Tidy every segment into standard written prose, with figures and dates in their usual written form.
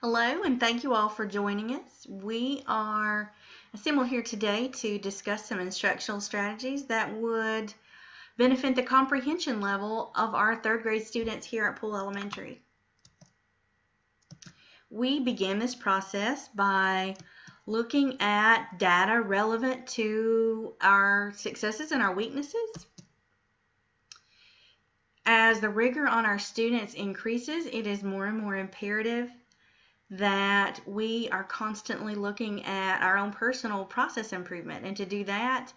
Hello, and thank you all for joining us. We are assembled here today to discuss some instructional strategies that would benefit the comprehension level of our third grade students here at Poole Elementary. We began this process by looking at data relevant to our successes and our weaknesses. As the rigor on our students increases, it is more and more imperative that we are constantly looking at our own personal process improvement, and to do that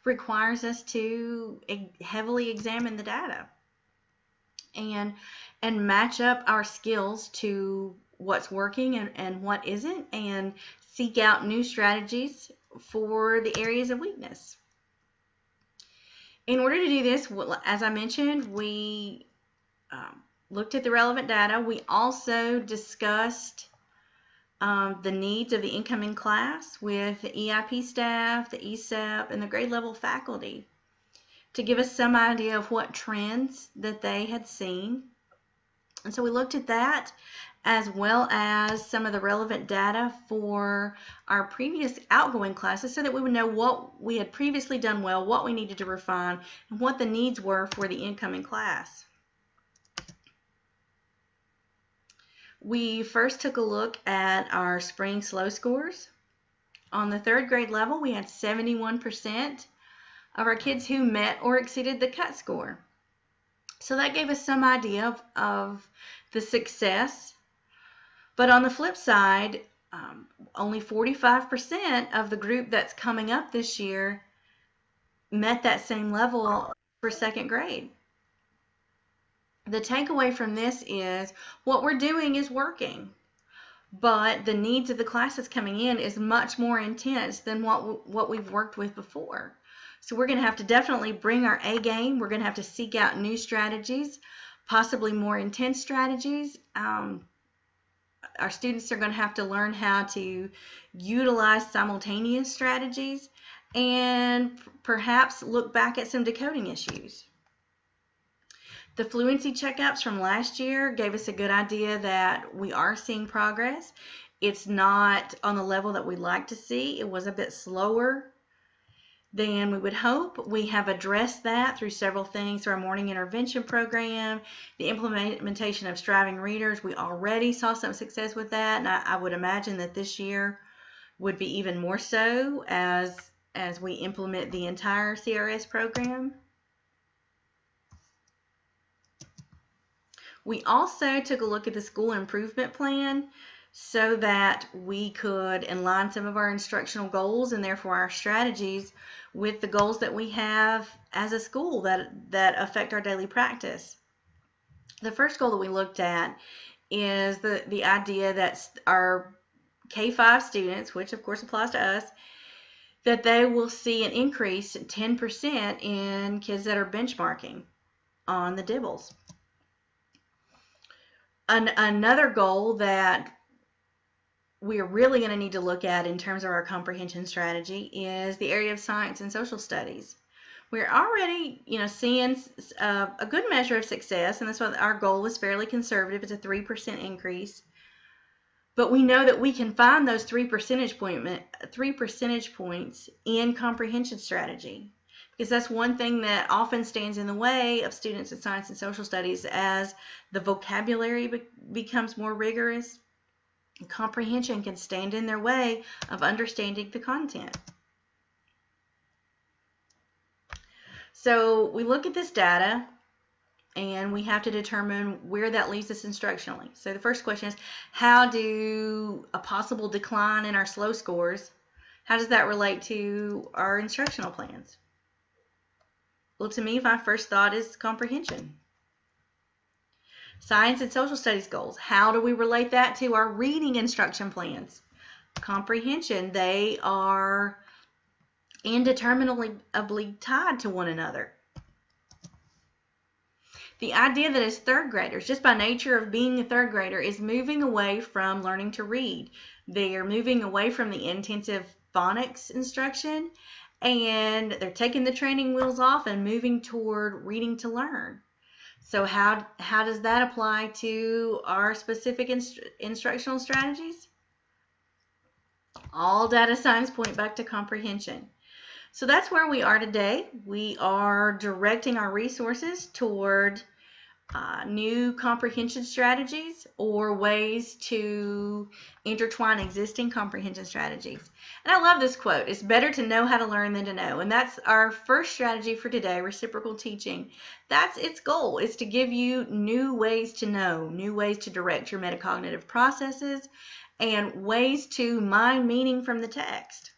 requires us to heavily examine the data and match up our skills to what's working and what isn't, and seek out new strategies for the areas of weakness. In order to do this, as I mentioned, we looked at the relevant data. We also discussed the needs of the incoming class with the EIP staff, the ESEP, and the grade level faculty to give us some idea of what trends that they had seen. And so we looked at that, as well as some of the relevant data for our previous outgoing classes, so that we would know what we had previously done well, what we needed to refine, and what the needs were for the incoming class. We first took a look at our spring SLO scores. On the third grade level, we had 71% of our kids who met or exceeded the cut score. So that gave us some idea of the success. But on the flip side, only 45% of the group that's coming up this year met that same level for second grade. The takeaway from this is what we're doing is working, but the needs of the classes coming in is much more intense than what we've worked with before. So we're going to have to definitely bring our A game. We're going to have to seek out new strategies, possibly more intense strategies. Our students are going to have to learn how to utilize simultaneous strategies and perhaps look back at some decoding issues. The fluency checkups from last year gave us a good idea that we are seeing progress. It's not on the level that we'd like to see. It was a bit slower than we would hope. We have addressed that through several things, through our morning intervention program, the implementation of striving readers. We already saw some success with that, and I would imagine that this year would be even more so as we implement the entire CRS program. We also took a look at the school improvement plan so that we could align some of our instructional goals and therefore our strategies with the goals that we have as a school that affect our daily practice. The first goal that we looked at is the idea that our K-5 students, which of course applies to us, that they will see an increase 10% in kids that are benchmarking on the DIBELS. Another goal that we're really going to need to look at in terms of our comprehension strategy is the area of science and social studies. We're already, seeing a good measure of success, and that's why our goal was fairly conservative. It's a 3% increase. But we know that we can find those 3 percentage points in comprehension strategy, because that's one thing that often stands in the way of students in science and social studies. As the vocabulary becomes more rigorous, comprehension can stand in their way of understanding the content. So we look at this data and we have to determine where that leaves us instructionally. So the first question is, how do a possible decline in our SLO scores, how does that relate to our instructional plans? Well, to me, my first thought is comprehension. Science and social studies goals, how do we relate that to our reading instruction plans? Comprehension, they are indeterminably tied to one another. The idea that as third graders, just by nature of being a third grader, is moving away from learning to read. They are moving away from the intensive phonics instruction, and they're taking the training wheels off and moving toward reading to learn. So how does that apply to our specific instructional strategies? All data signs point back to comprehension. So that's where we are today. We are directing our resources toward new comprehension strategies or ways to intertwine existing comprehension strategies. And I love this quote. It's better to know how to learn than to know. And that's our first strategy for today, reciprocal teaching. That's its goal, is to give you new ways to know, new ways to direct your metacognitive processes, and ways to mine meaning from the text.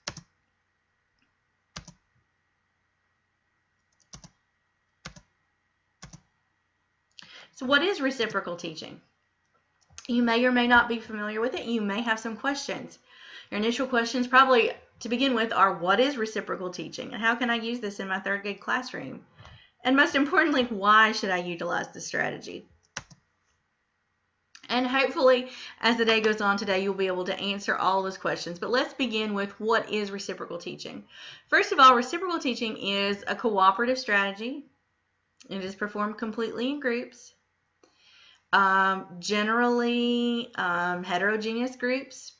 So what is reciprocal teaching? You may or may not be familiar with it. You may have some questions. Your initial questions probably to begin with are, what is reciprocal teaching and how can I use this in my third grade classroom? And most importantly, why should I utilize this strategy? And hopefully, as the day goes on today, you'll be able to answer all those questions. But let's begin with, what is reciprocal teaching? First of all, reciprocal teaching is a cooperative strategy. It is performed completely in groups. Generally heterogeneous groups.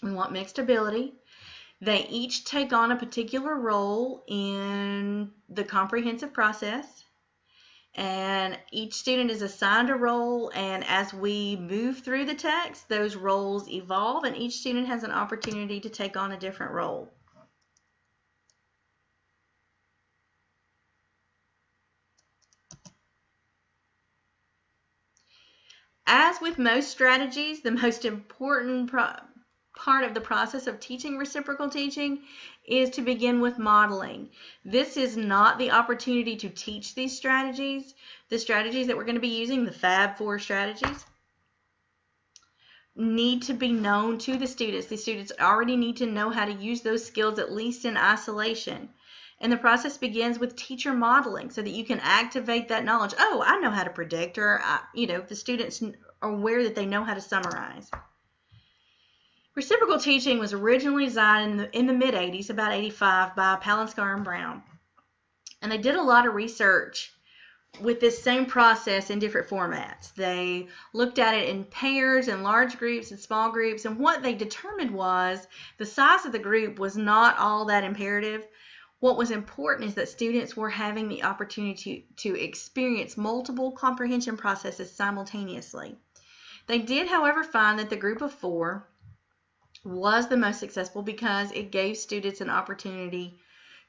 We want mixed ability. They each take on a particular role in the comprehensive process, and each student is assigned a role, and as we move through the text, those roles evolve, and each student has an opportunity to take on a different role. As with most strategies, the most important part of the process of teaching reciprocal teaching is to begin with modeling. This is not the opportunity to teach these strategies. The strategies that we're going to be using, the Fab4 strategies, need to be known to the students. The students already need to know how to use those skills, at least in isolation. And the process begins with teacher modeling so that you can activate that knowledge. Oh, I know how to predict, or the students are aware that they know how to summarize. Reciprocal teaching was originally designed in the mid-'80s, about 85, by Palenskar and Brown. And they did a lot of research with this same process in different formats. They looked at it in pairs and large groups and small groups, and what they determined was the size of the group was not all that imperative. What was important is that students were having the opportunity to experience multiple comprehension processes simultaneously. They did, however, find that the group of 4 was the most successful because it gave students an opportunity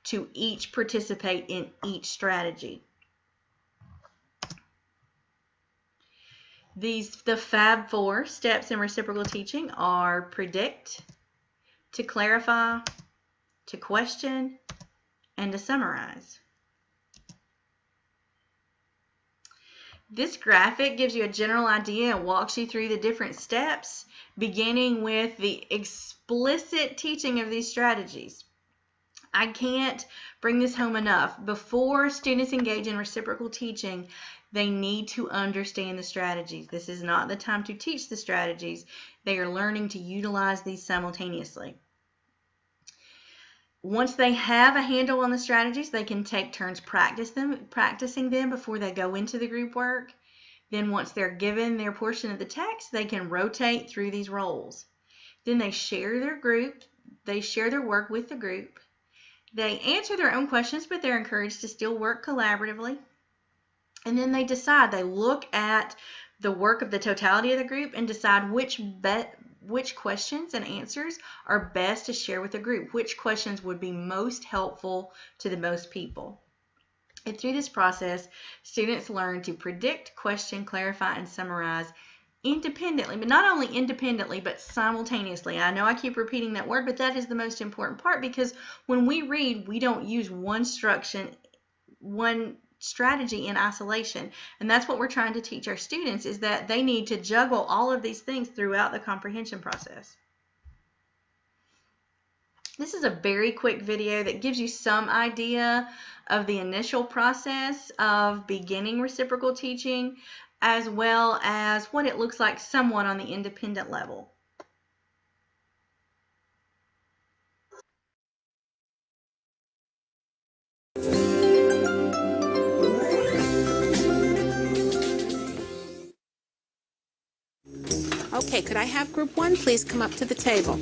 to each participate in each strategy. The Fab4 steps in reciprocal teaching are predict, to clarify, to question, and to summarize. This graphic gives you a general idea and walks you through the different steps, beginning with the explicit teaching of these strategies. I can't bring this home enough. Before students engage in reciprocal teaching, they need to understand the strategies. This is not the time to teach the strategies. They are learning to utilize these simultaneously. Once they have a handle on the strategies, they can take turns practicing them before they go into the group work. Then once they're given their portion of the text, they can rotate through these roles. Then they share their work with the group. They answer their own questions, but they're encouraged to still work collaboratively. And then they look at the work of the totality of the group and decide which questions and answers are best to share with the group, which questions would be most helpful to the most people. And through this process, students learn to predict, question, clarify, and summarize independently, but not only independently, but simultaneously. I know I keep repeating that word, but that is the most important part, because when we read, we don't use one strategy in isolation. And that's what we're trying to teach our students, is that they need to juggle all of these things throughout the comprehension process. This is a very quick video that gives you some idea of the initial process of beginning reciprocal teaching, as well as what it looks like somewhat on the independent level. Okay, could I have group 1 please come up to the table?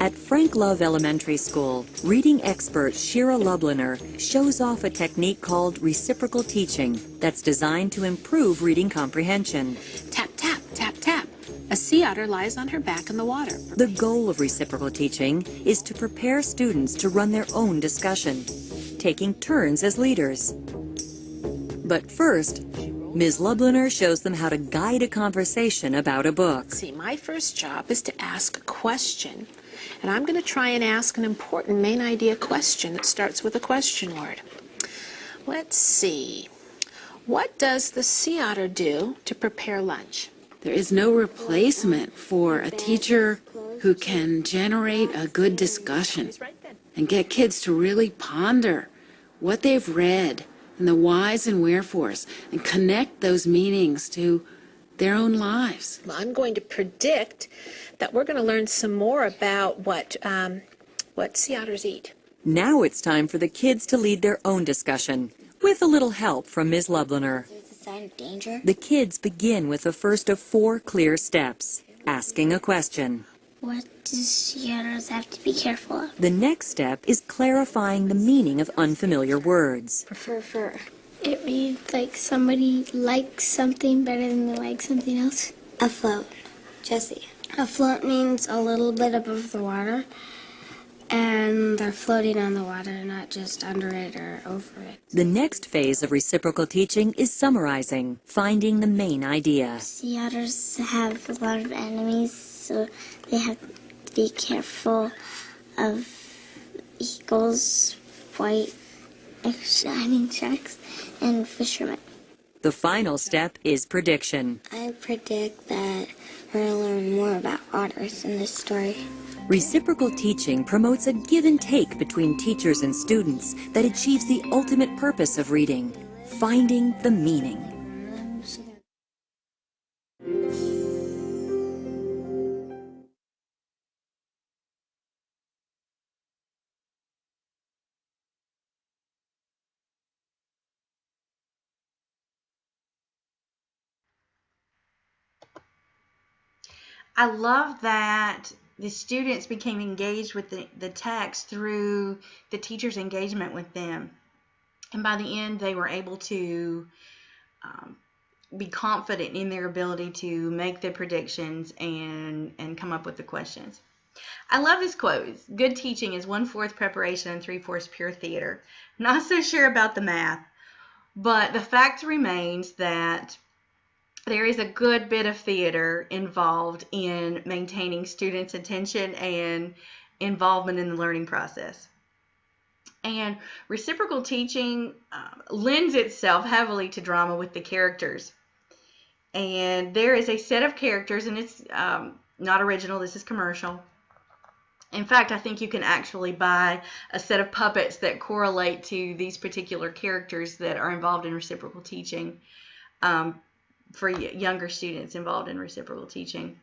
At Frank Love Elementary School, reading expert Shira Lubliner shows off a technique called reciprocal teaching that's designed to improve reading comprehension. Tap, tap, tap, tap. A sea otter lies on her back in the water. The goal of reciprocal teaching is to prepare students to run their own discussion, taking turns as leaders. But first, Ms. Lubliner shows them how to guide a conversation about a book. See, my first job is to ask a question. And I'm going to try and ask an important main idea question that starts with a question word. Let's see. What does the sea otter do to prepare lunch? There is no replacement for a teacher who can generate a good discussion and get kids to really ponder what they've read and the whys and wherefores and connect those meanings to their own lives. I'm going to predict that we're going to learn some more about what sea otters eat. Now it's time for the kids to lead their own discussion, with a little help from Ms. Lubliner. Is this a sign of danger? The kids begin with the first of 4 clear steps, asking a question. What do sea otters have to be careful of? The next step is clarifying the meaning of unfamiliar words. Fur. It means like somebody likes something better than they like something else. Afloat. Jesse. Afloat means a little bit above the water, and they're floating on the water, not just under it or over it. The next phase of reciprocal teaching is summarizing, finding the main idea. Sea otters have a lot of enemies, so they have to be careful of eagles, sharks, and fishermen. The final step is prediction. I predict that we're going to learn more about otters in this story. Reciprocal teaching promotes a give and take between teachers and students that achieves the ultimate purpose of reading, finding the meaning. I love that the students became engaged with the text through the teacher's engagement with them. And by the end, they were able to be confident in their ability to make the predictions and come up with the questions. I love this quote. Good teaching is 1/4 preparation and 3/4 pure theater. I'm not so sure about the math, but the fact remains that there is a good bit of theater involved in maintaining students' attention and involvement in the learning process. And reciprocal teaching lends itself heavily to drama with the characters. And there is a set of characters, and it's not original, this is commercial. In fact, I think you can actually buy a set of puppets that correlate to these particular characters that are involved in reciprocal teaching. For younger students involved in reciprocal teaching.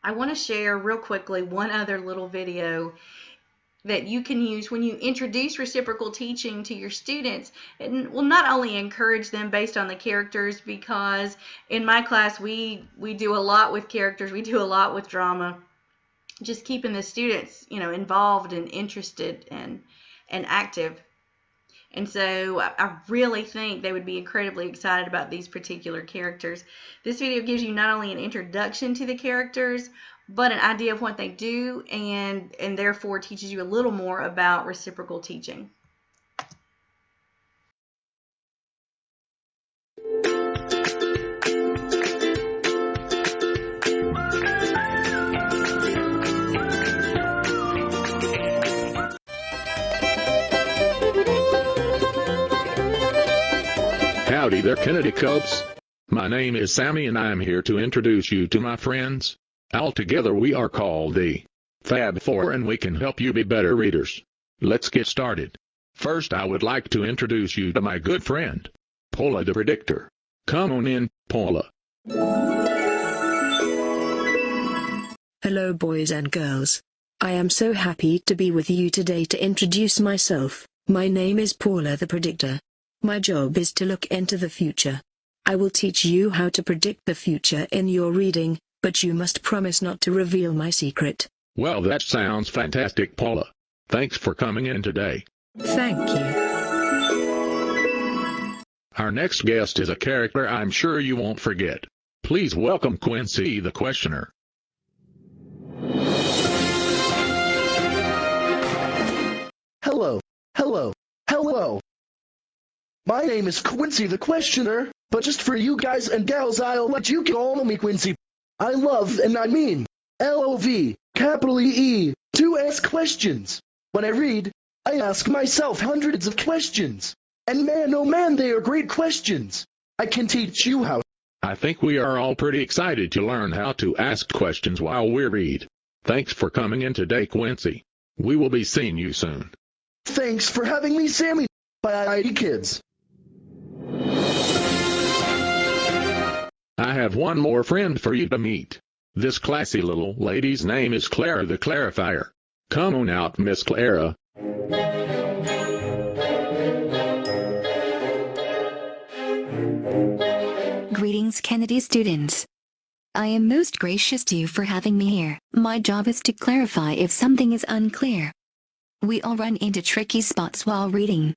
I want to share real quickly one other little video that you can use when you introduce reciprocal teaching to your students. It will not only encourage them based on the characters, because in my class we do a lot with characters, we do a lot with drama, just keeping the students, involved and interested and active. And so I really think they would be incredibly excited about these particular characters. This video gives you not only an introduction to the characters, but an idea of what they do, and therefore teaches you a little more about reciprocal teaching. Howdy there, Kennedy Cubs. My name is Sammy, and I am here to introduce you to my friends. Altogether we are called the Fab Four, and we can help you be better readers. Let's get started. First, I would like to introduce you to my good friend, Paula the Predictor. Come on in, Paula. Hello boys and girls. I am so happy to be with you today to introduce myself. My name is Paula the Predictor. My job is to look into the future. I will teach you how to predict the future in your reading, but you must promise not to reveal my secret. Well, that sounds fantastic, Paula. Thanks for coming in today. Thank you. Our next guest is a character I'm sure you won't forget. Please welcome Quincy the Questioner. Hello, hello, hello. My name is Quincy the Questioner, but just for you guys and gals, I'll let you call me Quincy. I love, and I mean, L-O-V, capital E-E, to ask questions. When I read, I ask myself hundreds of questions. And man, oh man, they are great questions. I can teach you how. I think we are all pretty excited to learn how to ask questions while we read. Thanks for coming in today, Quincy. We will be seeing you soon. Thanks for having me, Sammy. Bye, kids. I have one more friend for you to meet. This classy little lady's name is Clara the Clarifier. Come on out, Miss Clara. Greetings, Kennedy students. I am most gracious to you for having me here. My job is to clarify if something is unclear. We all run into tricky spots while reading.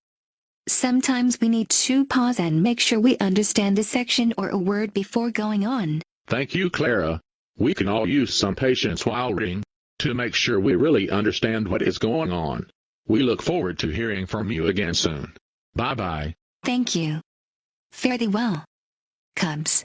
Sometimes we need to pause and make sure we understand the section or a word before going on. Thank you, Clara. We can all use some patience while reading to make sure we really understand what is going on. We look forward to hearing from you again soon. Bye-bye. Thank you. Fare thee well, Cubs.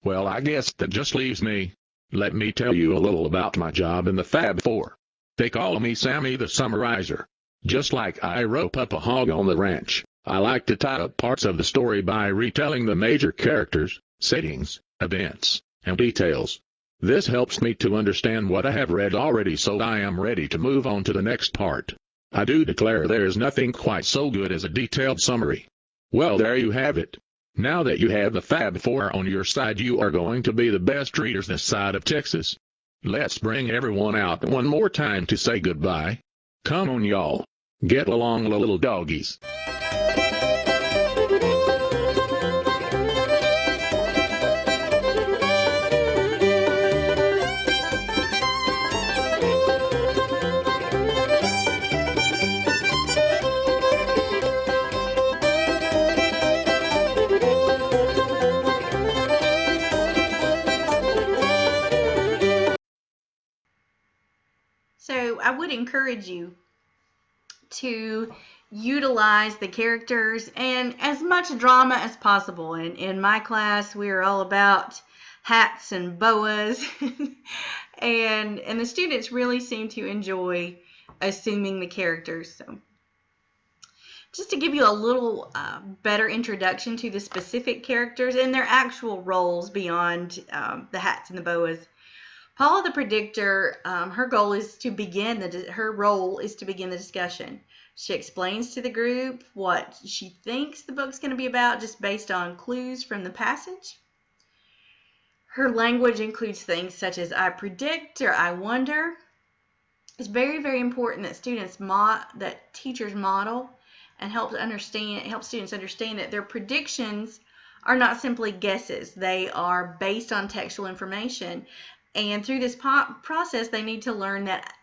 Well, I guess that just leaves me. Let me tell you a little about my job in the Fab Four. They call me Sammy the Summarizer. Just like I rope up a hog on the ranch, I like to tie up parts of the story by retelling the major characters, settings, events, and details. This helps me to understand what I have read already, so I am ready to move on to the next part. I do declare there is nothing quite so good as a detailed summary. Well, there you have it. Now that you have the Fab Four on your side, you are going to be the best readers this side of Texas. Let's bring everyone out one more time to say goodbye. Come on, y'all. Get along, little doggies. So I would encourage you to utilize the characters and as much drama as possible. And in my class, we are all about hats and boas, and the students really seem to enjoy assuming the characters. So just to give you a little better introduction to the specific characters and their actual roles beyond the hats and the boas. Paula the Predictor, her role is to begin the discussion. She explains to the group what she thinks the book's going to be about just based on clues from the passage. Her language includes things such as I predict or I wonder. It's very, very important that teachers model and help students understand that their predictions are not simply guesses. They are based on textual information. And through this process, they need to learn that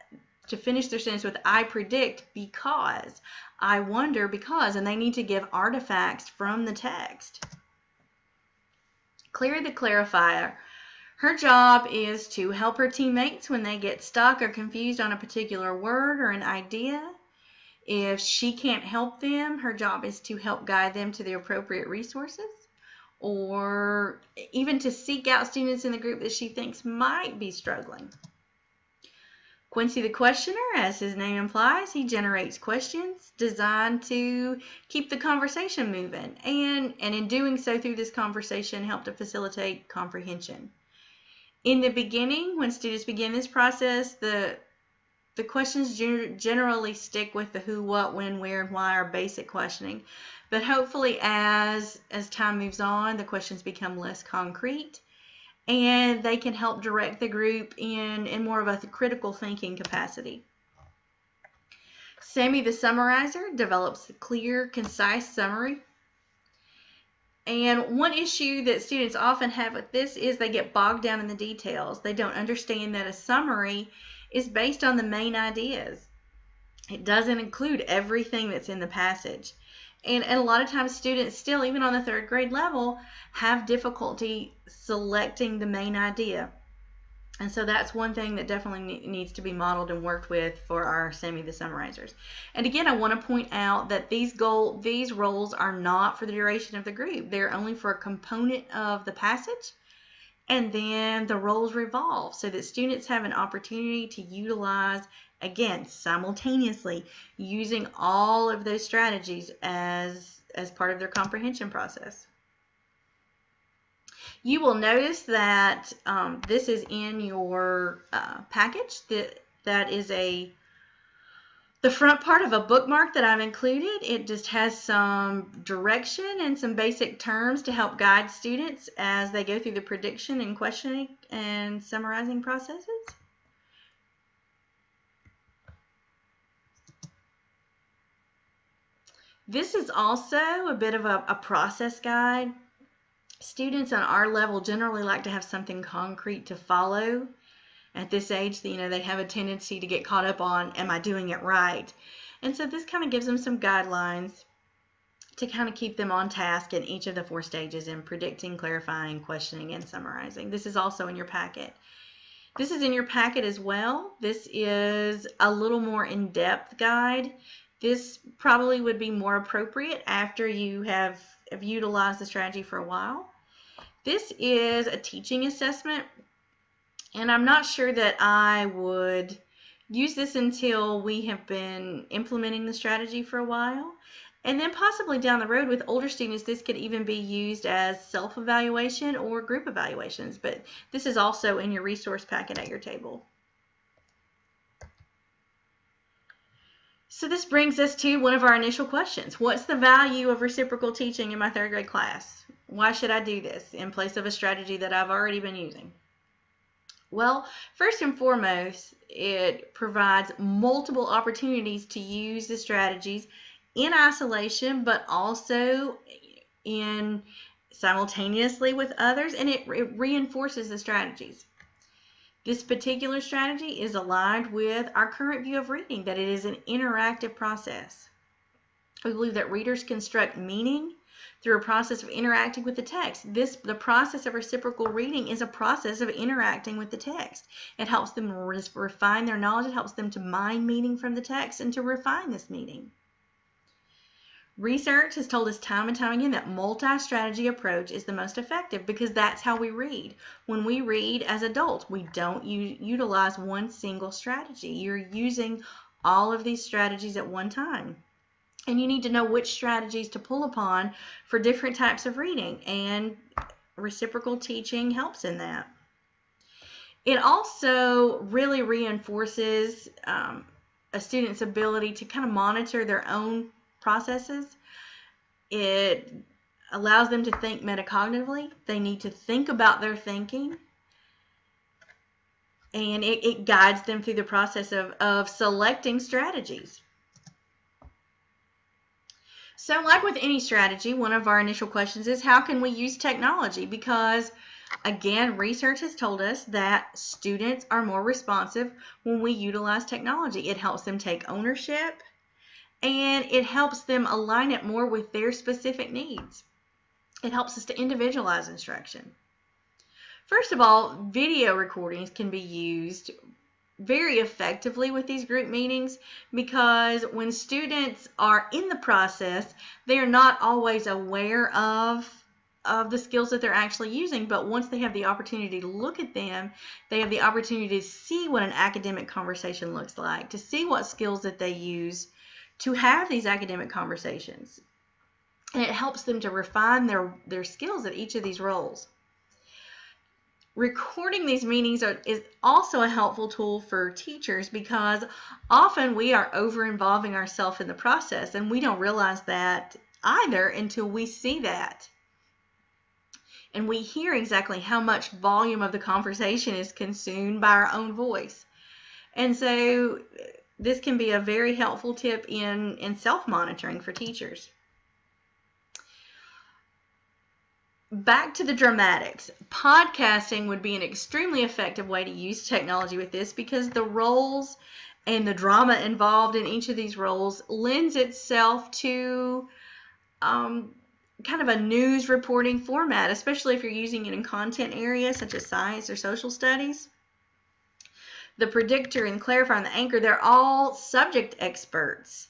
to finish their sentence with I predict because, I wonder because, and they need to give artifacts from the text. Clara the Clarifier. Her job is to help her teammates when they get stuck or confused on a particular word or an idea. If she can't help them, her job is to help guide them to the appropriate resources, or even to seek out students in the group that she thinks might be struggling. Quincy the Questioner, as his name implies, he generates questions designed to keep the conversation moving, and in doing so through this conversation, help to facilitate comprehension. In the beginning, when students begin this process, the questions generally stick with the who, what, when, where, and why, or basic questioning. But hopefully as time moves on, the questions become less concrete and they can help direct the group in more of a critical thinking capacity. Sammy the Summarizer develops a clear, concise summary. And one issue that students often have with this is they get bogged down in the details. They don't understand that a summary is based on the main ideas. It doesn't include everything that's in the passage. And a lot of times students still, even on the third grade level, have difficulty selecting the main idea. And so that's one thing that definitely needs to be modeled and worked with for our Sammy the Summarizers. And again, I want to point out that these roles are not for the duration of the group. They're only for a component of the passage, and then the roles revolve so that students have an opportunity to utilize, again, simultaneously, using all of those strategies as part of their comprehension process. You will notice that this is in your package. That is the front part of a bookmark that I've included. It just has some direction and some basic terms to help guide students as they go through the prediction and questioning and summarizing processes. This is also a bit of a process guide. Students on our level generally like to have something concrete to follow. At this age, they have a tendency to get caught up on, am I doing it right? And so this kind of gives them some guidelines to kind of keep them on task in each of the 4 stages in predicting, clarifying, questioning, and summarizing. This is also in your packet. This is in your packet as well. This is a little more in-depth guide. This probably would be more appropriate after you have utilized the strategy for a while. This is a teaching assessment, and I'm not sure that I would use this until we have been implementing the strategy for a while. And then possibly down the road with older students, this could even be used as self-evaluation or group evaluations, but this is also in your resource packet at your table. So this brings us to one of our initial questions. What's the value of reciprocal teaching in my 3rd grade class? Why should I do this in place of a strategy that I've already been using? Well, first and foremost, it provides multiple opportunities to use the strategies in isolation, but also in simultaneously with others, and it reinforces the strategies. This particular strategy is aligned with our current view of reading, that it is an interactive process. We believe that readers construct meaning through a process of interacting with the text. The process of reciprocal reading is a process of interacting with the text. It helps them refine their knowledge. It helps them to mine meaning from the text and to refine this meaning. Research has told us time and time again that multi-strategy approach is the most effective because that's how we read. When we read as adults, we don't utilize one single strategy. You're using all of these strategies at one time. And you need to know which strategies to pull upon for different types of reading, and reciprocal teaching helps in that. It also really reinforces a student's ability to kind of monitor their own processes. It allows them to think metacognitively. They need to think about their thinking, and it guides them through the process of selecting strategies. So like with any strategy, one of our initial questions is, how can we use technology? Because again, research has told us that students are more responsive when we utilize technology. It helps them take ownership, and it helps them align it more with their specific needs. It helps us to individualize instruction. First of all, video recordings can be used very effectively with these group meetings, because when students are in the process, they are not always aware of the skills that they're actually using, but once they have the opportunity to look at them, they have the opportunity to see what an academic conversation looks like, to see what skills that they use to have these academic conversations. And it helps them to refine their skills at each of these roles. Recording these meetings is also a helpful tool for teachers, because often we are over-involving ourselves in the process, and we don't realize that either until we see that. And we hear exactly how much volume of the conversation is consumed by our own voice. And so this can be a very helpful tip in self-monitoring for teachers. Back to the dramatics. Podcasting would be an extremely effective way to use technology with this, because the roles and the drama involved in each of these roles lends itself to kind of a news reporting format, especially if you're using it in content areas such as science or social studies. The predictor and clarifier and the anchor, they're all subject experts.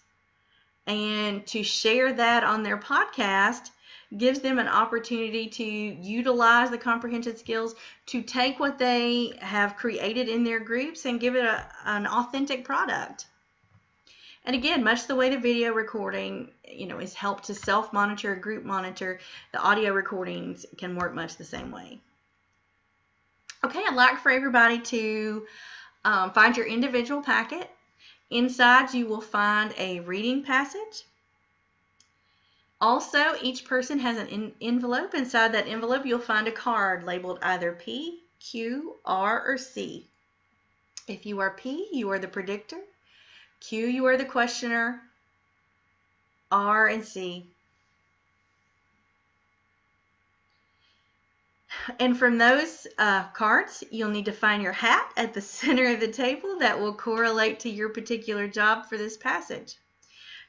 And to share that on their podcast gives them an opportunity to utilize the comprehension skills to take what they have created in their groups and give it an authentic product. And again, much the way the video recording, is helped to self-monitor, group monitor, the audio recordings can work much the same way. Okay, I'd like for everybody to find your individual packet. Inside, you will find a reading passage. Also, each person has an envelope. Inside that envelope, you'll find a card labeled either P, Q, R, or C. If you are P, you are the predictor. Q, you are the questioner. R and C. And from those cards, you'll need to find your hat at the center of the table that will correlate to your particular job for this passage.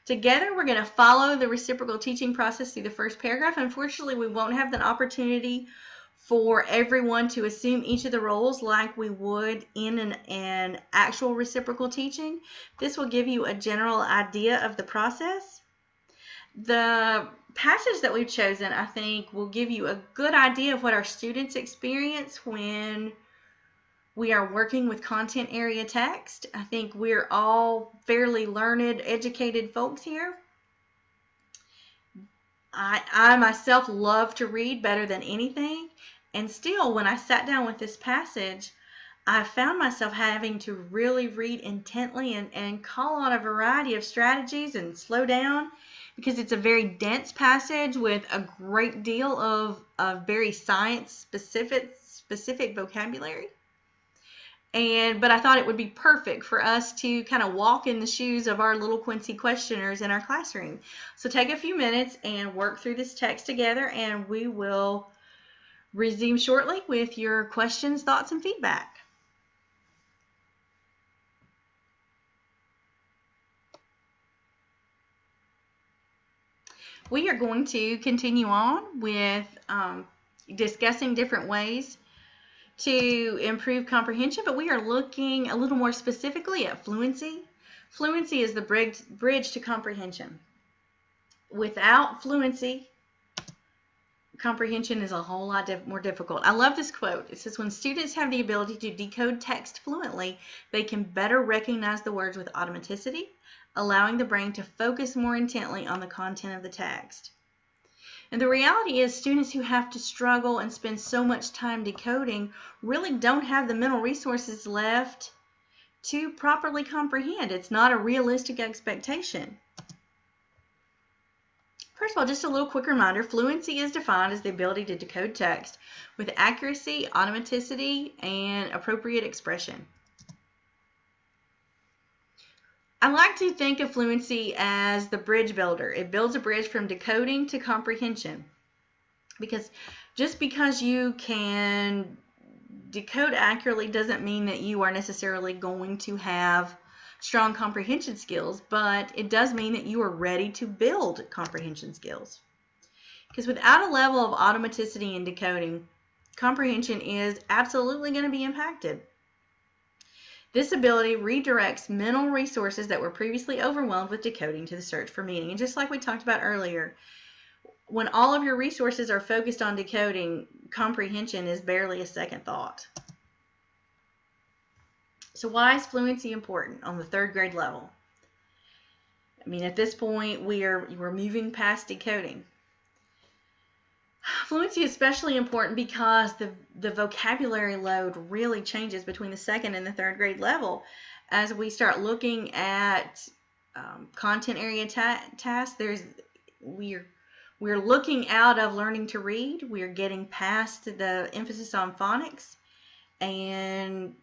Together, we're going to follow the reciprocal teaching process through the first paragraph. Unfortunately, we won't have the opportunity for everyone to assume each of the roles like we would in an actual reciprocal teaching. This will give you a general idea of the process. The passage that we've chosen, I think, will give you a good idea of what our students experience when we are working with content area text. I think we're all fairly learned, educated folks here. I myself love to read better than anything, and still, when I sat down with this passage, I found myself having to really read intently and call on a variety of strategies and slow down, because it's a very dense passage with a great deal of very science-specific vocabulary. But I thought it would be perfect for us to kind of walk in the shoes of our little Quincy questioners in our classroom. So take a few minutes and work through this text together, and we will resume shortly with your questions, thoughts, and feedback. We are going to continue on with discussing different ways to improve comprehension, but we are looking a little more specifically at fluency. Fluency is the bridge to comprehension. Without fluency, comprehension is a whole lot more difficult. I love this quote. It says, when students have the ability to decode text fluently, they can better recognize the words with automaticity, allowing the brain to focus more intently on the content of the text. And the reality is, students who have to struggle and spend so much time decoding really don't have the mental resources left to properly comprehend. It's not a realistic expectation. First of all, just a little quick reminder, fluency is defined as the ability to decode text with accuracy, automaticity, and appropriate expression. I like to think of fluency as the bridge builder. It builds a bridge from decoding to comprehension. Because just because you can decode accurately doesn't mean that you are necessarily going to have strong comprehension skills, but it does mean that you are ready to build comprehension skills. Because without a level of automaticity in decoding, comprehension is absolutely going to be impacted. This ability redirects mental resources that were previously overwhelmed with decoding to the search for meaning. And just like we talked about earlier, when all of your resources are focused on decoding, comprehension is barely a second thought. So why is fluency important on the third grade level? I mean, at this point, we're moving past decoding. Fluency is especially important because the vocabulary load really changes between the second and the third grade level. As we start looking at content area tasks, we're looking out of learning to read. We're getting past the emphasis on phonics, and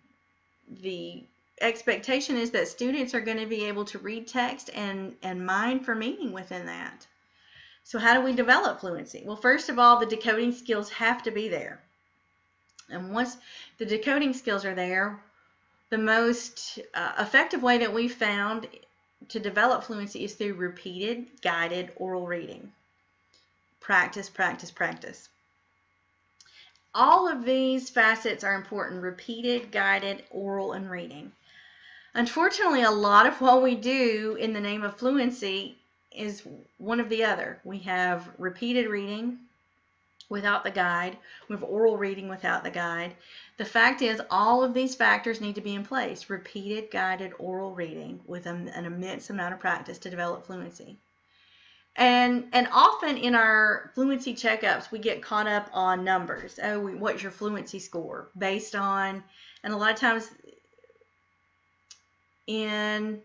the expectation is that students are going to be able to read text and mine for meaning within that. So how do we develop fluency? Well, first of all, the decoding skills have to be there. And once the decoding skills are there, the most effective way that we found to develop fluency is through repeated, guided oral reading. Practice, practice, practice. All of these facets are important: repeated, guided, oral, and reading. Unfortunately, a lot of what we do in the name of fluency is one of the other. We have repeated reading without the guide. We have oral reading without the guide. The fact is, all of these factors need to be in place: repeated, guided, oral reading with an immense amount of practice to develop fluency. And often in our fluency checkups, we get caught up on numbers. Oh, what's your fluency score? Based on, and a lot of times in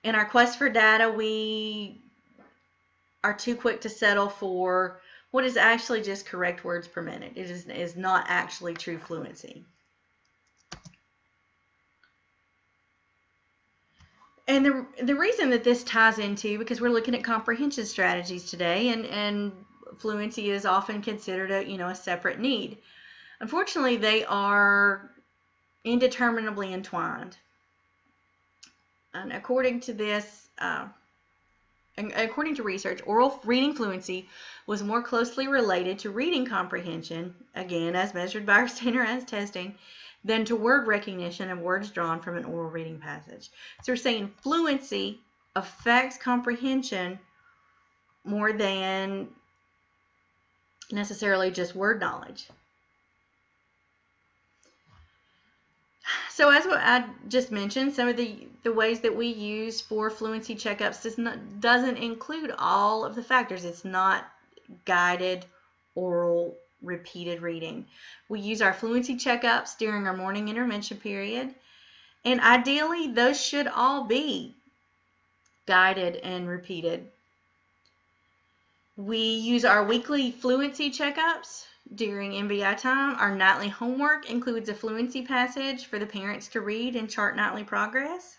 our quest for data, we are too quick to settle for what is actually just correct words per minute. It is not actually true fluency. And the reason that this ties into, because we're looking at comprehension strategies today, and fluency is often considered a separate need. Unfortunately, they are indeterminably entwined. And according to this, according to research, oral reading fluency was more closely related to reading comprehension, again as measured by our standardized testing, than to word recognition of words drawn from an oral reading passage. So we're saying fluency affects comprehension more than necessarily just word knowledge. So as what I just mentioned, some of the ways that we use for fluency checkups doesn't include all of the factors. It's not guided, oral, repeated reading. We use our fluency checkups during our morning intervention period, and ideally those should all be guided and repeated. We use our weekly fluency checkups during MVI time. Our nightly homework includes a fluency passage for the parents to read and chart nightly progress.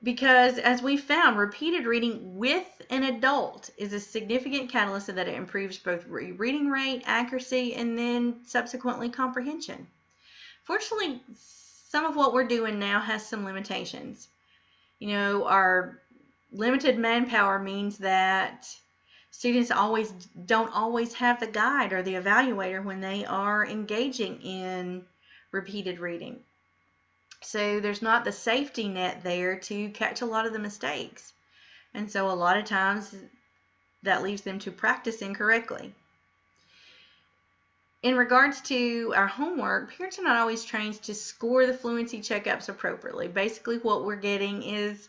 Because as we found, repeated reading with an adult is a significant catalyst so that it improves both reading rate, accuracy, and then subsequently comprehension. Fortunately, some of what we're doing now has some limitations. Our limited manpower means that students don't always have the guide or the evaluator when they are engaging in repeated reading. So there's not the safety net there to catch a lot of the mistakes. And so a lot of times that leaves them to practice incorrectly. In regards to our homework, parents are not always trained to score the fluency checkups appropriately. Basically what we're getting is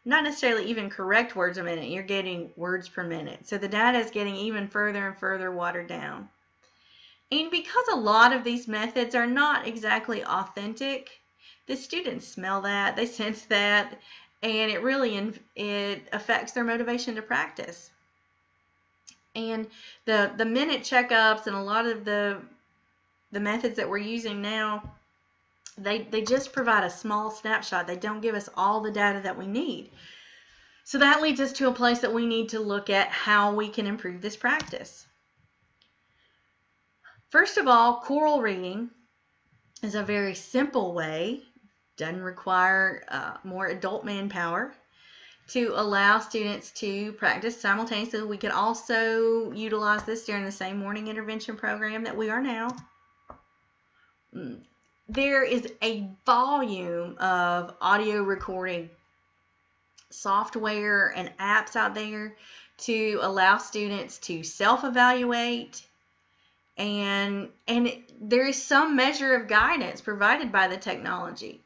not necessarily even correct words a minute. You're getting words per minute. So the data is getting even further and further watered down. And because a lot of these methods are not exactly authentic, the students smell that, they sense that, and it affects their motivation to practice. And the minute checkups and a lot of the methods that we're using now, they just provide a small snapshot. They don't give us all the data that we need. So that leads us to a place that we need to look at how we can improve this practice. First of all, choral reading is a very simple way, doesn't require more adult manpower, to allow students to practice simultaneously. We could also utilize this during the same morning intervention program that we are now. There is a volume of audio recording software and apps out there to allow students to self-evaluate, and there is some measure of guidance provided by the technology.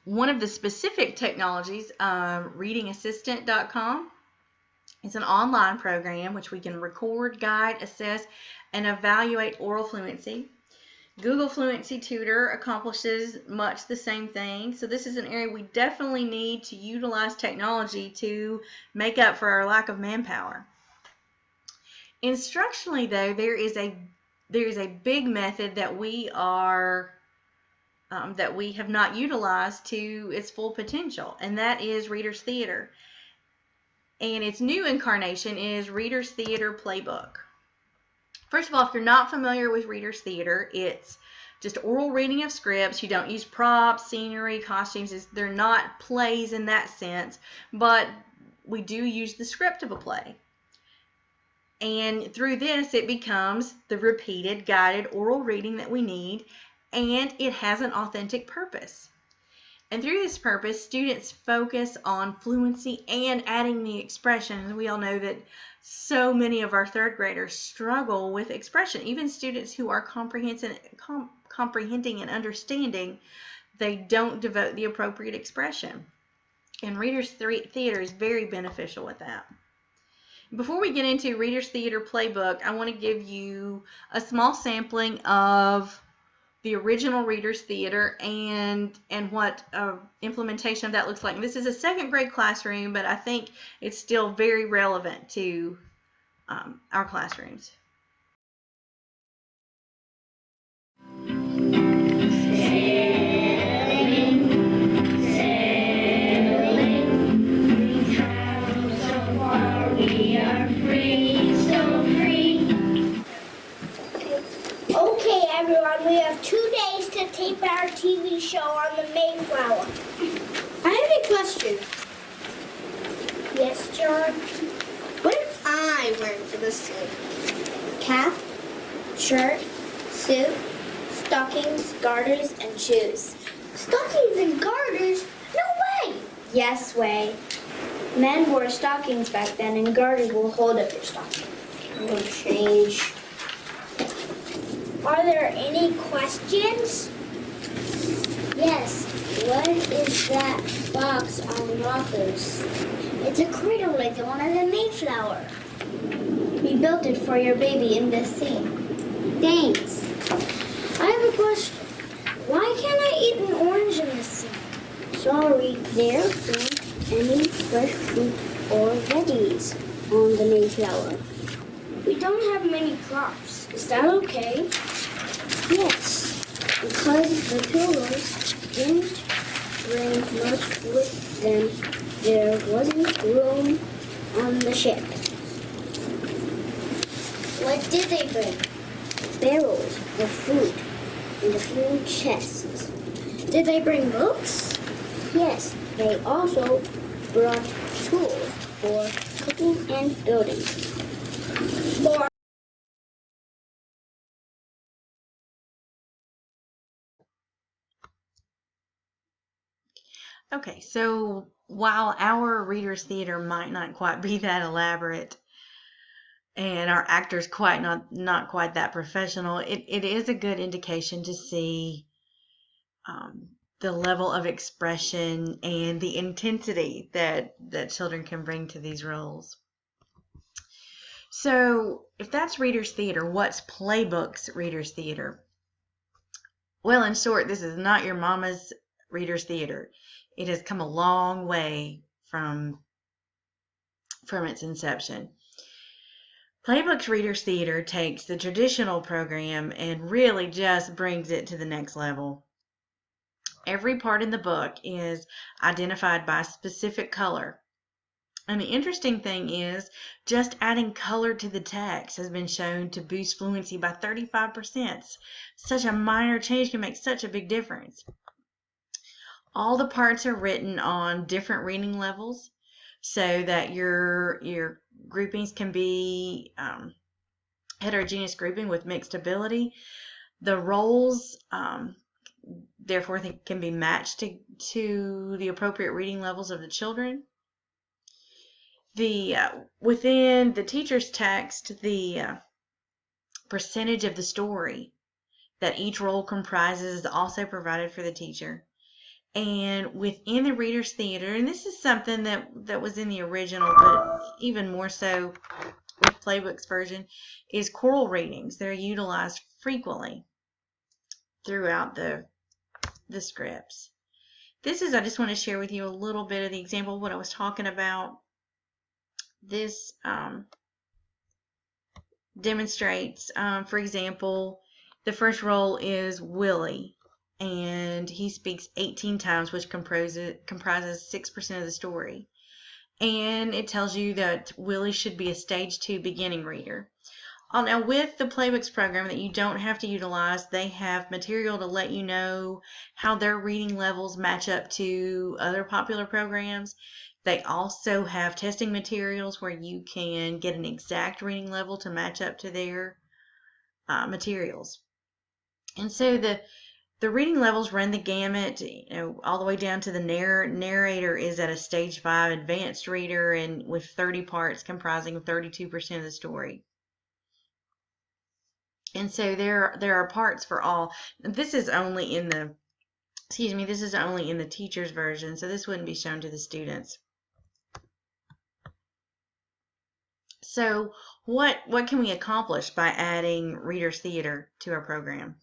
One of the specific technologies, readingassistant.com, is an online program which we can record, guide, assess, and evaluate oral fluency. Google Fluency Tutor accomplishes much the same thing. So this is an area we definitely need to utilize technology to make up for our lack of manpower. Instructionally, though, there is a big method that we have not utilized to its full potential, and that is Reader's Theater. And its new incarnation is Reader's Theater Playbook. First of all, if you're not familiar with Reader's Theater, it's just oral reading of scripts. You don't use props, scenery, costumes. They're not plays in that sense, but we do use the script of a play. And through this, it becomes the repeated guided oral reading that we need, and it has an authentic purpose. And through this purpose, students focus on fluency and adding the expressions. We all know that so many of our third graders struggle with expression. Even students who are comprehending and understanding, they don't devote the appropriate expression. And Reader's Theater is very beneficial with that. Before we get into Reader's Theater Playbook, I want to give you a small sampling of the original Reader's Theater and what implementation of that looks like. This is a second grade classroom, but I think it's still very relevant to our classrooms. We have 2 days to tape our TV show on the Mayflower. I have a question. Yes, John? What am I wearing for this suit? Cap, shirt, suit, stockings, garters, and shoes. Stockings and garters? No way! Yes way. Men wore stockings back then, and garters will hold up your stockings. I'm going to change. Are there any questions? Yes. What is that box on rockers? It's a cradle like the one on the Mayflower. We built it for your baby in this scene. Thanks. I have a question. Why can't I eat an orange in this scene? Sorry, there aren't any fresh fruit or veggies on the Mayflower. We don't have many crops. Is that okay? Yes, because the Pilgrims didn't bring much with them, there wasn't room on the ship. What did they bring? Barrels of food and a few chests. Did they bring books? Yes, they also brought tools for cooking and building. Okay, so while our Reader's Theater might not quite be that elaborate and our actors not quite that professional, it is a good indication to see the level of expression and the intensity that children can bring to these roles. So if that's Reader's Theater, what's Playbook's Reader's Theater? Well, in short, this is not your mama's Reader's Theater. It has come a long way from its inception. Playbook's Reader's Theater takes the traditional program and really just brings it to the next level. Every part in the book is identified by a specific color. And the interesting thing is, just adding color to the text has been shown to boost fluency by 35%. Such a minor change can make such a big difference. All the parts are written on different reading levels so that your groupings can be heterogeneous grouping with mixed ability. The roles, therefore, can be matched to the appropriate reading levels of the children. Within the teacher's text, the percentage of the story that each role comprises is also provided for the teacher. And within the Reader's Theater, and this is something that was in the original, but even more so with Playbook's version, is choral readings. They're utilized frequently throughout the scripts. I just want to share with you a little bit of the example of what I was talking about. This demonstrates, for example, the first role is Willie, and he speaks 18 times, which comprises 6% of the story. And it tells you that Willie should be a stage 2 beginning reader. Now, with the Playbooks program that you don't have to utilize, they have material to let you know how their reading levels match up to other popular programs. They also have testing materials where you can get an exact reading level to match up to their materials. And so the reading levels run the gamut, all the way down to the narrator is at a stage 5 advanced reader, and with 30 parts comprising 32% of the story. And so there are parts for all. This is only in the teacher's version, so this wouldn't be shown to the students. So what can we accomplish by adding Reader's Theater to our program?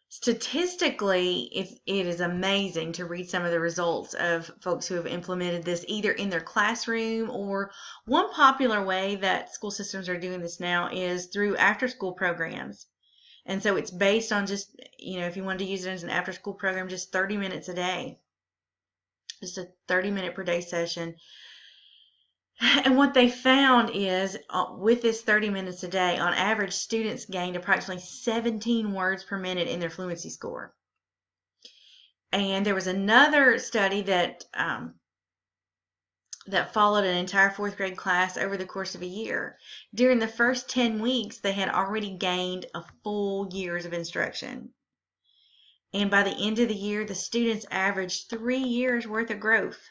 Statistically, it is amazing to read some of the results of folks who have implemented this either in their classroom, or one popular way that school systems are doing this now is through after-school programs. And so it's based on just, if you wanted to use it as an after-school program, just 30 minutes a day. Just a 30-minute per day session. And what they found is with this 30 minutes a day, on average, students gained approximately 17 words per minute in their fluency score. And there was another study that followed an entire 4th grade class over the course of a year. During the first 10 weeks, they had already gained a full year's of instruction. And by the end of the year, the students averaged 3 years worth of growth.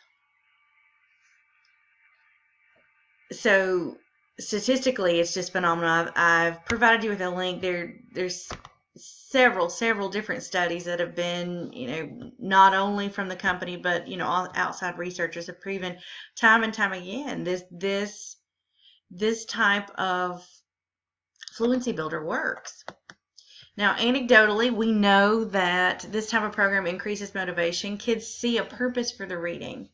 So statistically, it's just phenomenal. I've provided you with a link. There's several different studies that have been, not only from the company, but all outside researchers have proven time and time again this type of fluency builder works. Now, anecdotally, we know that this type of program increases motivation. Kids see a purpose for the reading.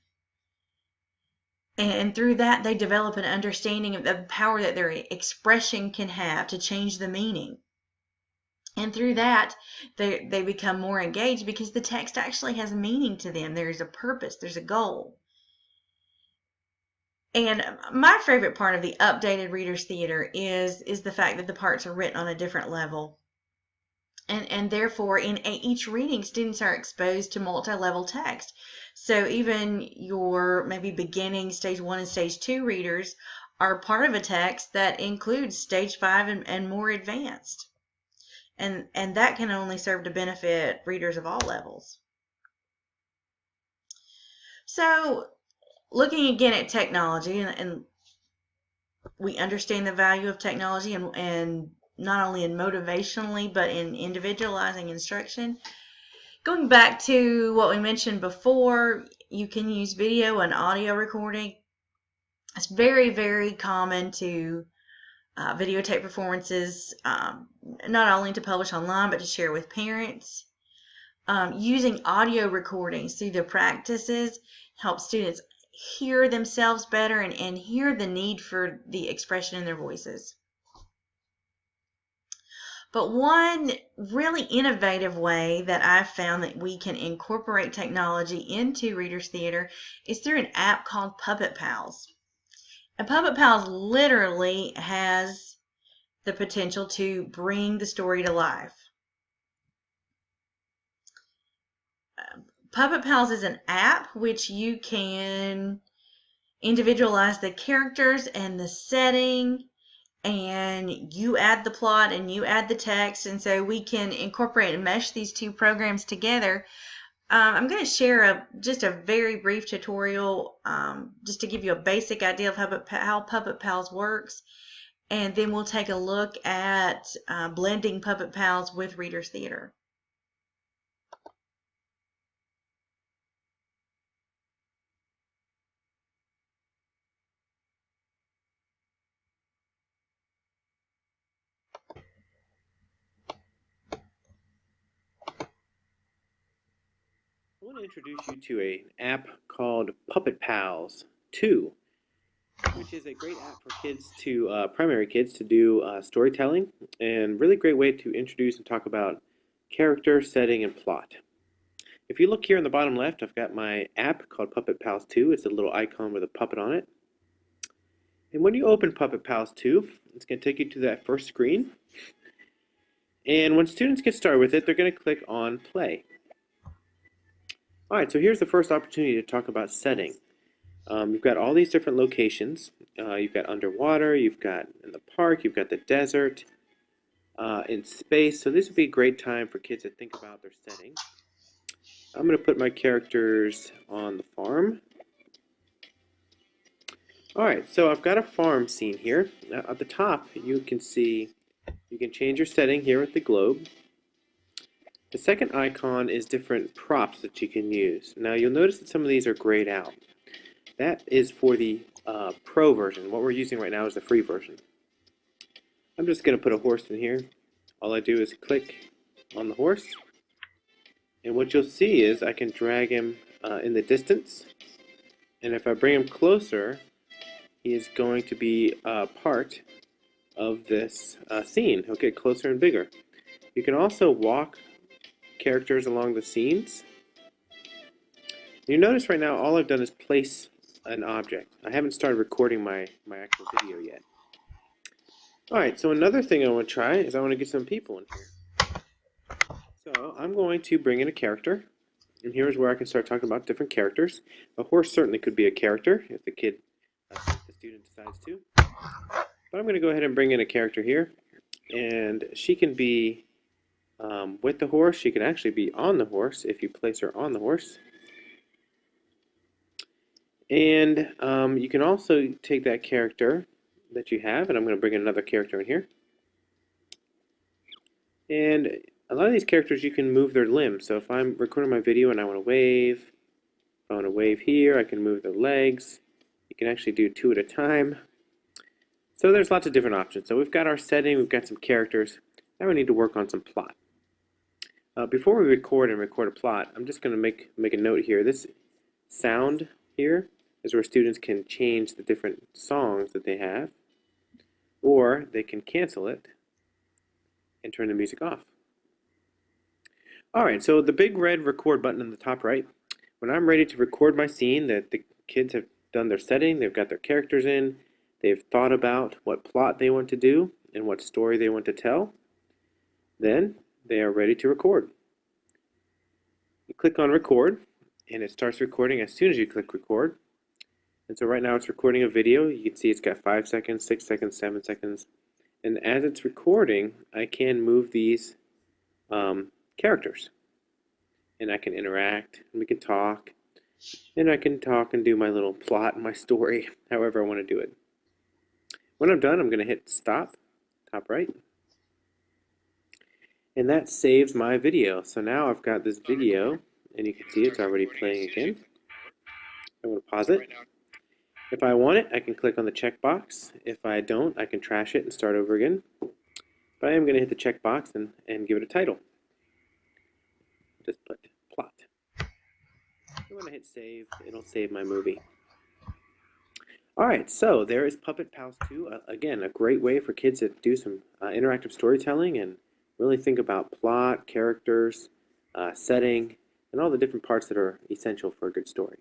And through that, they develop an understanding of the power that their expression can have to change the meaning. And through that, they become more engaged because the text actually has meaning to them. There's a purpose. There's a goal. And my favorite part of the updated Reader's Theater is the fact that the parts are written on a different level. And therefore, in each reading, students are exposed to multi-level text. So even your maybe beginning stage 1 and stage 2 readers are part of a text that includes stage 5 and more advanced. And that can only serve to benefit readers of all levels. So looking again at technology, and we understand the value of technology and not only in motivationally, but in individualizing instruction. Going back to what we mentioned before, you can use video and audio recording. It's very, very common to videotape performances, not only to publish online, but to share with parents. Using audio recordings through the practices helps students hear themselves better and hear the need for the expression in their voices. But one really innovative way that I've found that we can incorporate technology into Reader's Theater is through an app called Puppet Pals. And Puppet Pals literally has the potential to bring the story to life. Puppet Pals is an app which you can individualize the characters and the setting, and you add the plot and you add the text, and so we can incorporate and mesh these two programs together. I'm going to share just a very brief tutorial just to give you a basic idea of how Puppet Pals works, and then we'll take a look at blending Puppet Pals with Reader's Theater. I want to introduce you to an app called Puppet Pals 2. which is a great app for kids to, primary kids to do storytelling, and really great way to introduce and talk about character, setting, and plot. If you look here in the bottom left, I've got my app called Puppet Pals 2. It's a little icon with a puppet on it. And when you open Puppet Pals 2, it's going to take you to that first screen. And when students get started with it, they're going to click on Play. Alright, so here's the first opportunity to talk about setting. You've got all these different locations. You've got underwater, you've got in the park, you've got the desert, in space. So this would be a great time for kids to think about their setting. I'm going to put my characters on the farm. Alright, so I've got a farm scene here. Now, at the top, you can see you can change your setting here with the globe. The second icon is different props that you can use. Now you'll notice that some of these are grayed out. That is for the Pro version. What we're using right now is the free version. I'm just going to put a horse in here. All I do is click on the horse. And what you'll see is I can drag him in the distance. And if I bring him closer, he is going to be part of this scene. He'll get closer and bigger. You can also walk characters along the scenes. You notice right now all I've done is place an object. I haven't started recording my actual video yet. Alright, so another thing I want to try is I want to get some people in here. So I'm going to bring in a character, and here's where I can start talking about different characters. A horse certainly could be a character if the student decides to. But I'm going to go ahead and bring in a character here, and she can be with the horse. She can actually be on the horse if you place her on the horse. And you can also take that character that you have, and I'm going to bring in another character in here. And a lot of these characters you can move their limbs. So if I'm recording my video and I want to wave, if I want to wave here, I can move their legs. You can actually do 2 at a time. So there's lots of different options. So we've got our setting, we've got some characters. Now we need to work on some plot. Before we record a plot, I'm just going to make a note here. This sound here is where students can change the different songs that they have, or they can cancel it and turn the music off. Alright, so the big red record button in the top right, when I'm ready to record my scene, that the kids have done their setting, they've got their characters in, they've thought about what plot they want to do and what story they want to tell, then they are ready to record. You click on record, and it starts recording as soon as you click record. And so right now it's recording a video. You can see it's got 5 seconds, 6 seconds, 7 seconds. And as it's recording, I can move these characters. And I can interact, and we can talk. And I can talk and do my little plot and my story, however I want to do it. When I'm done, I'm going to hit stop, top right. And that saves my video. So now I've got this video, and you can see it's already playing again. I'm going to pause it. If I want it, I can click on the checkbox. If I don't, I can trash it and start over again. But I am going to hit the checkbox and give it a title. Just put plot. And when I hit save, it'll save my movie. Alright, so there is Puppet Pals 2. Again, a great way for kids to do some interactive storytelling and really think about plot, characters, setting, and all the different parts that are essential for a good story.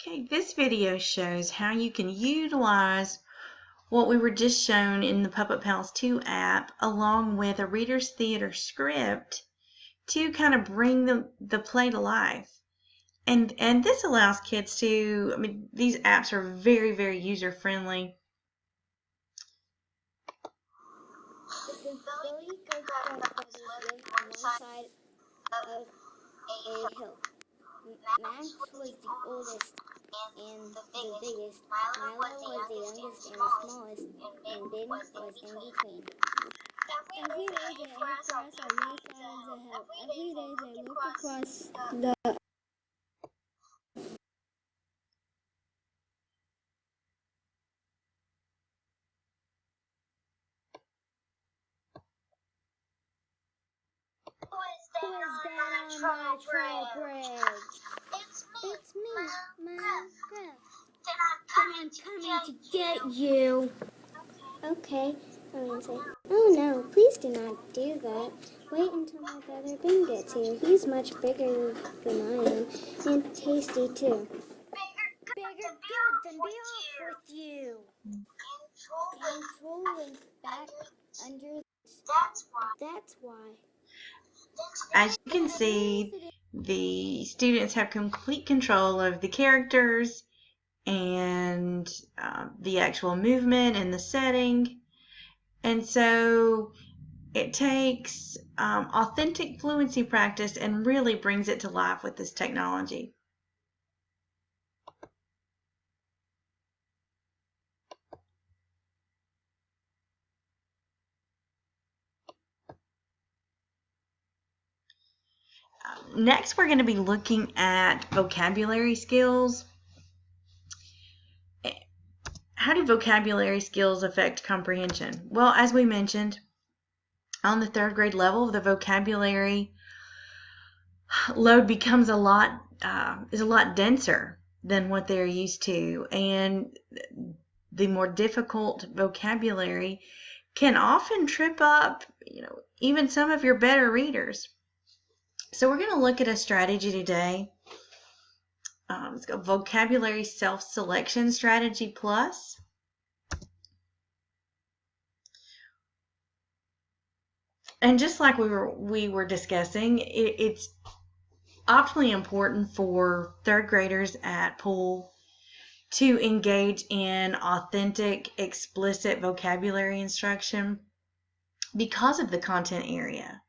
Okay, this video shows how you can utilize what we were just shown in the Puppet Pals 2 app along with a Reader's Theater script to kind of bring the play to life. And this allows kids to, I mean, these apps are very, very user friendly. The story goes from Bugs lived on one side of a hill. Max was the oldest and the biggest. Milo was the youngest and the smallest, and Ben was in between. Every day they ate grass on one side of the hill. Every day they looked across the was that on my troll bridge? It's me, my Griff. Then I'm coming to get you. Okay, I'll say, oh no, please do not do that. Wait until my brother Ben gets here. He's much bigger than I am, and tasty too. Bigger good, then be off with you. Control is back under. That's why. As you can see, the students have complete control of the characters and the actual movement and the setting. And so it takes authentic fluency practice and really brings it to life with this technology. Next, we're going to be looking at vocabulary skills. How do vocabulary skills affect comprehension? Well, as we mentioned, on the third grade level, the vocabulary load becomes a lot denser than what they're used to, and the more difficult vocabulary can often trip up, even some of your better readers. So we're going to look at a strategy today. It's called Vocabulary Self-Selection Strategy Plus. And just like we were discussing, it's optimally important for third graders at Poole to engage in authentic, explicit vocabulary instruction because of the content area.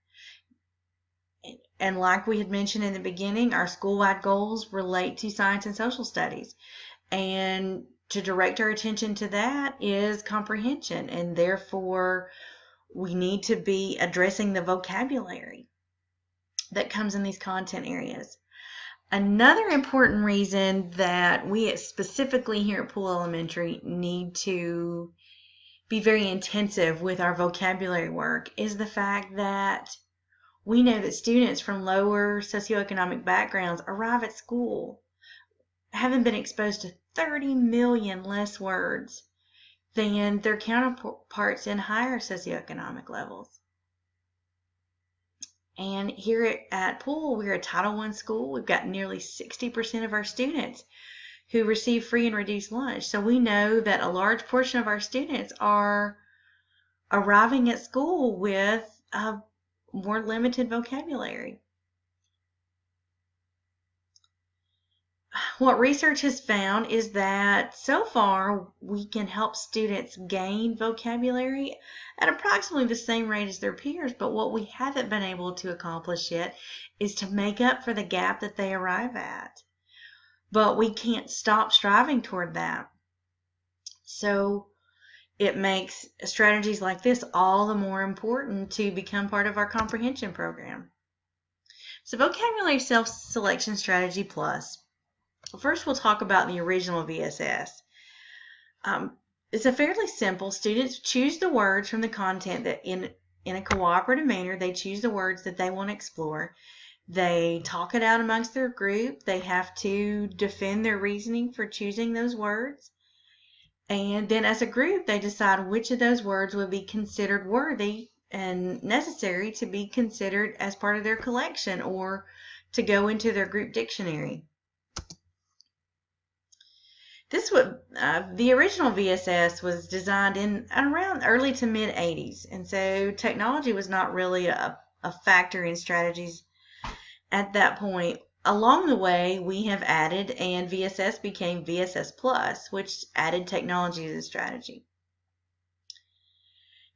And like we had mentioned in the beginning, our school-wide goals relate to science and social studies. And to direct our attention to that is comprehension. And therefore, we need to be addressing the vocabulary that comes in these content areas. Another important reason that we specifically here at Poole Elementary need to be very intensive with our vocabulary work is the fact that we know that students from lower socioeconomic backgrounds arrive at school having been exposed to 30 million less words than their counterparts in higher socioeconomic levels. And here at Poole, we're a Title I school. We've got nearly 60% of our students who receive free and reduced lunch. So we know that a large portion of our students are arriving at school with a more limited vocabulary. What research has found is that so far we can help students gain vocabulary at approximately the same rate as their peers, but what we haven't been able to accomplish yet is to make up for the gap that they arrive at. But we can't stop striving toward that. So it makes strategies like this all the more important to become part of our comprehension program. So Vocabulary Self-Selection Strategy Plus. First, we'll talk about the original VSS. It's a fairly simple. Students choose the words from the content that in a cooperative manner, they choose the words that they want to explore. They talk it out amongst their group. They have to defend their reasoning for choosing those words. And then as a group, they decide which of those words would be considered worthy and necessary to be considered as part of their collection or to go into their group dictionary. The original VSS was designed in around early to mid 80s, and so technology was not really a factor in strategies at that point. Along the way, we have added, and VSS became VSS Plus, which added technology to the strategy.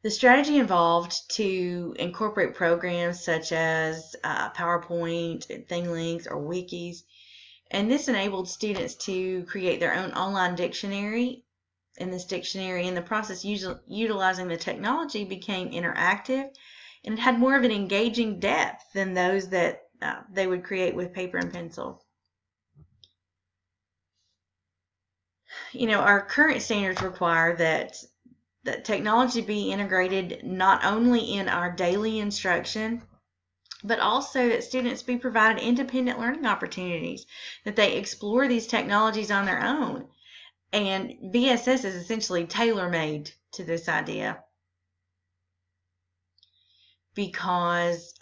The strategy involved to incorporate programs such as PowerPoint, ThingLinks, or Wikis, and this enabled students to create their own online dictionary. In this dictionary, in the process utilizing the technology, became interactive, and it had more of an engaging depth than those that they would create with paper and pencil. Our current standards require that technology be integrated not only in our daily instruction but also that students be provided independent learning opportunities, that they explore these technologies on their own. And VSS is essentially tailor-made to this idea, because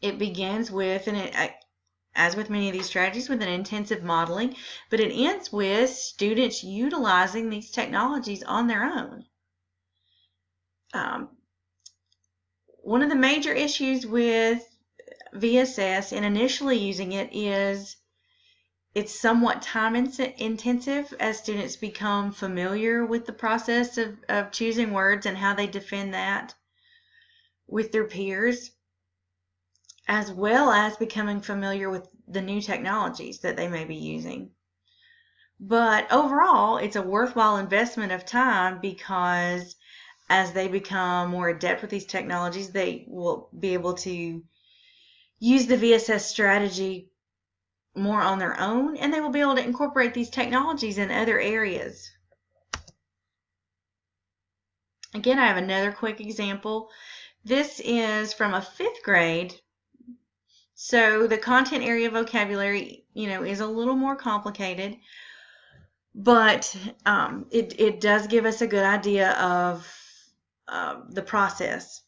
it begins with, as with many of these strategies, with an intensive modeling, but it ends with students utilizing these technologies on their own. One of the major issues with VSS and initially using it is it's somewhat time intensive as students become familiar with the process of choosing words and how they defend that with their peers, as well as becoming familiar with the new technologies that they may be using. But overall, it's a worthwhile investment of time, because as they become more adept with these technologies, they will be able to use the VSS strategy more on their own, and they will be able to incorporate these technologies in other areas. Again, I have another quick example. This is from a 5th grade. So the content area vocabulary, is a little more complicated, but it does give us a good idea of the process.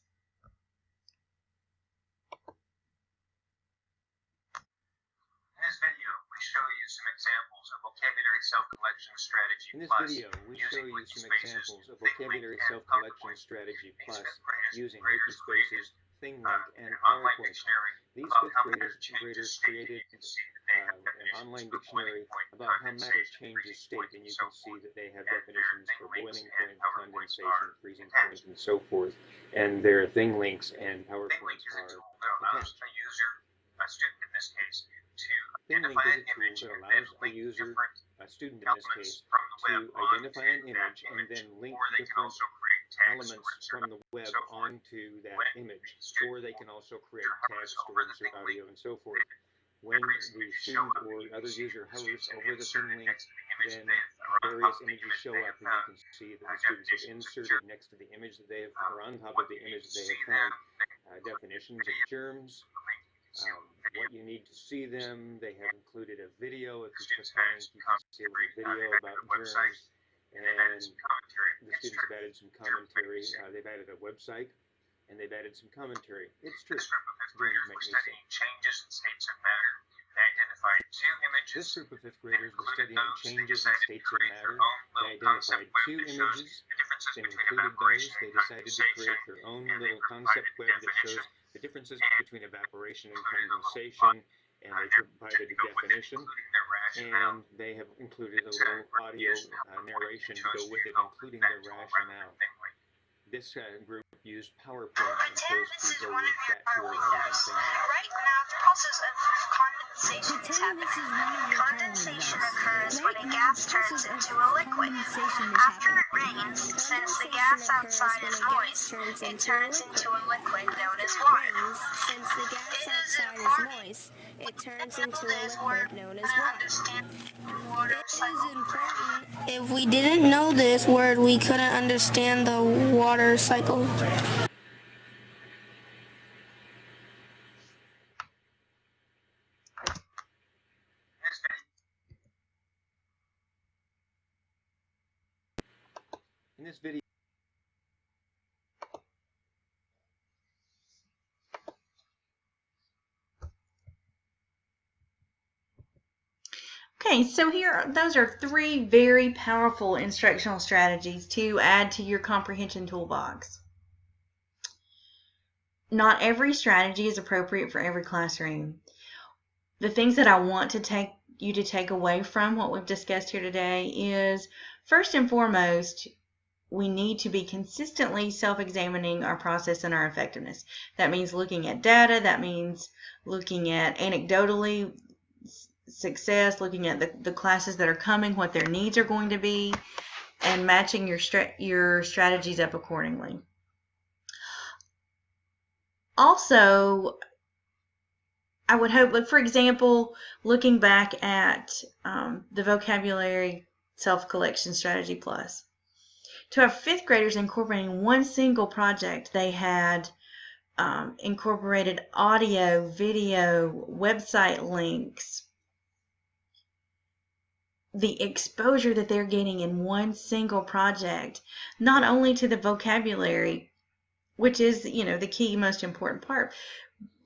In this video, we show you some examples of vocabulary self-collection strategy plus using Wikispaces, ThingLink, and PowerPoint. These 5th graders created an online dictionary about how matter changes state, and you can see that they have definitions for boiling point, condensation, freezing point, and so forth. And their ThingLinks and PowerPoints are attached. ThingLink is a tool that allows a student in this case, to identify an image and then link different elements from the web onto that image, or they can also create text or insert audio and so forth. When the student or other user hovers over the ThingLink, then various images show up, and you can see that the students have inserted next to the image that they have, or on top of the image that they have found, definitions of germs, what you need to see them. They have included a video. If you click the link, you can see a little video about germs, and the students have added some commentary. They've added a website, and they've added some commentary. It's true. Germs make me sick. This group of 5th graders was studying changes in states of matter. They identified 2 images, then included those. They decided to create their own little concept web that shows the differences between evaporation and condensation, and they provided a definition, and they have included a little audio narration to go with it, including their rationale. This group used PowerPoint and chose to go with that tool rather than ThingLink. Right now, the process of condensation is happening. Condensation occurs when a gas turns into a liquid. After it rains, since the gas outside is moist, it turns into a liquid known as water. If we didn't know this word, we couldn't understand the water cycle. In this video, Okay, so those are 3 very powerful instructional strategies to add to your comprehension toolbox. Not every strategy is appropriate for every classroom. The things that I want to take away from what we've discussed here today is, first and foremost, we need to be consistently self-examining our process and our effectiveness. That means looking at data. That means looking at anecdotally success, looking at the classes that are coming, what their needs are going to be, and matching your strategies up accordingly. Also, I would hope, for example, looking back at the vocabulary self-collection strategy plus, to have 5th graders incorporating one single project, they had incorporated audio, video, website links, the exposure that they're getting in one single project, not only to the vocabulary, which is, the key, most important part,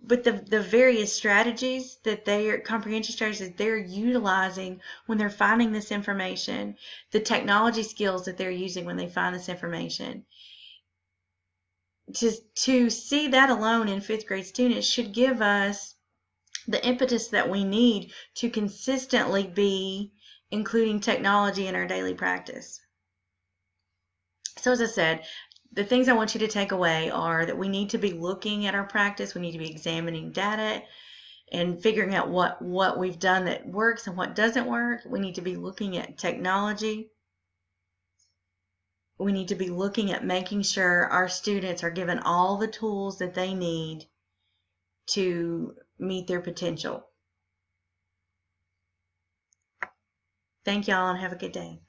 but the various strategies that comprehension strategies that they're utilizing when they're finding this information, the technology skills that they're using when they find this information. To see that alone in 5th grade students should give us the impetus that we need to consistently be including technology in our daily practice. So as I said, the things I want you to take away are that we need to be looking at our practice, we need to be examining data and figuring out what we've done that works and what doesn't work. We need to be looking at technology. We need to be looking at making sure our students are given all the tools that they need to meet their potential. Thank y'all and have a good day.